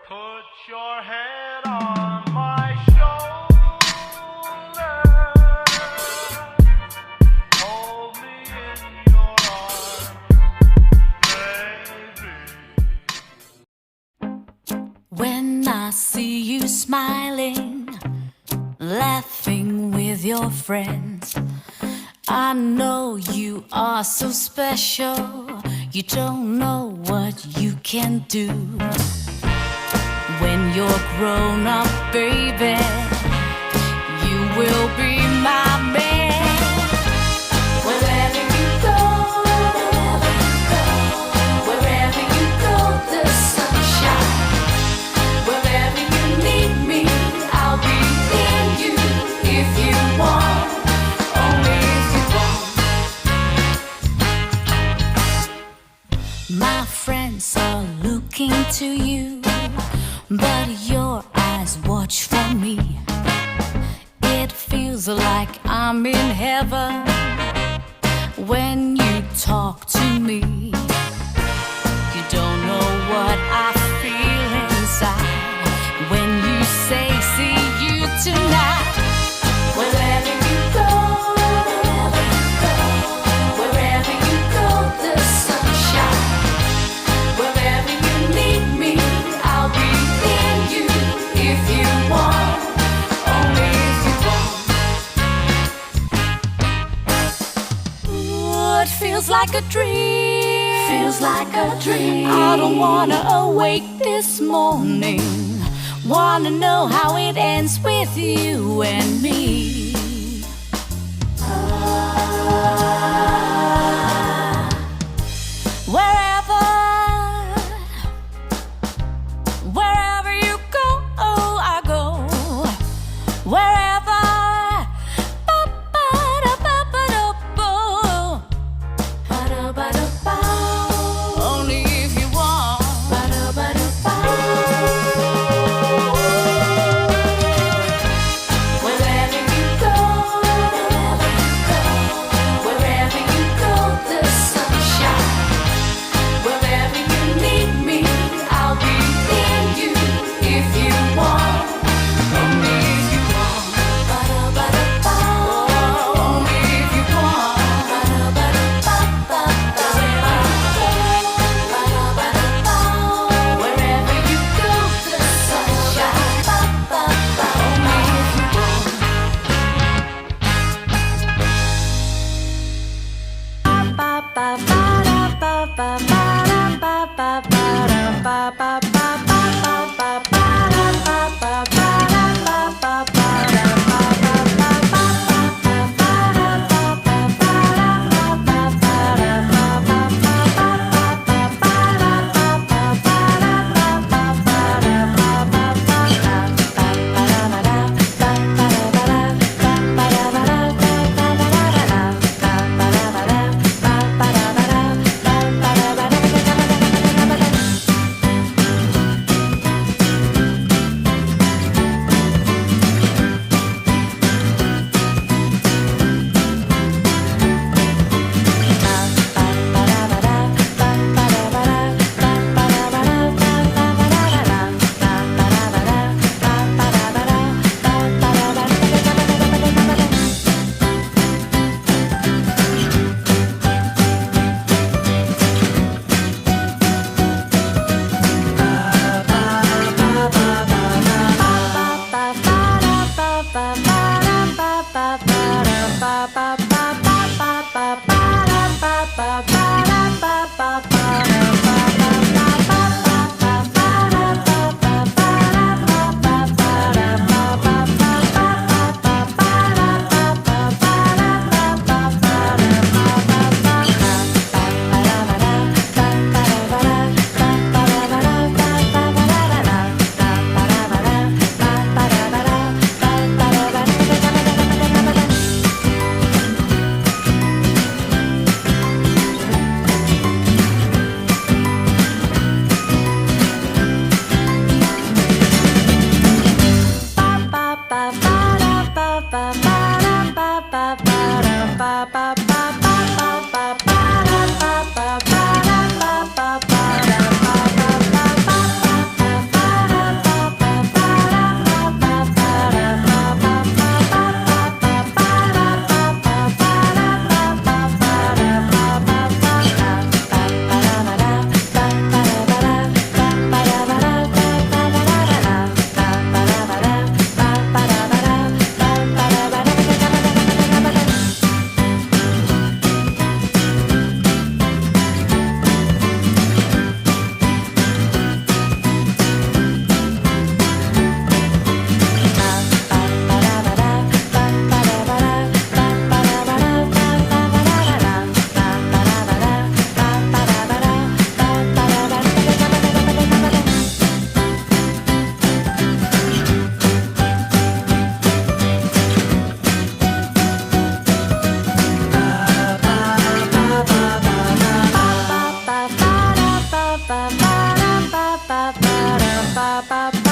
Put your head on my shoulder. Hold me in your arms, baby. When I see you smiling, laughing with your friends, I know you are so special. You don't know what you can do. When you're grown up, baby, you will be my man. Wherever you go, wherever you go, the sunshine. Wherever you need me, I'll be near you if you want, only if you want. My friends are looking to you, but your eyes watch for me. It feels like I'm in heaven when you talk to me. You don't know what I feel inside when you say, see you tonight. Wherever you go, wherever you go, the sunshine. Wherever you need me, I'll be near you if you want, only if you want. Ooh, it feels like a dream. Feels like a dream. I don't wanna awake this morning. Wanna know how it ends with you and me. Wherever, wherever you go, oh, I go. Wherever, ba-ba-da-ba-ba-da-bo. Ba-da-ba-da-ba. Only if you want. Ba-da-ba-da-ba. Wherever you go, wherever you go, the ba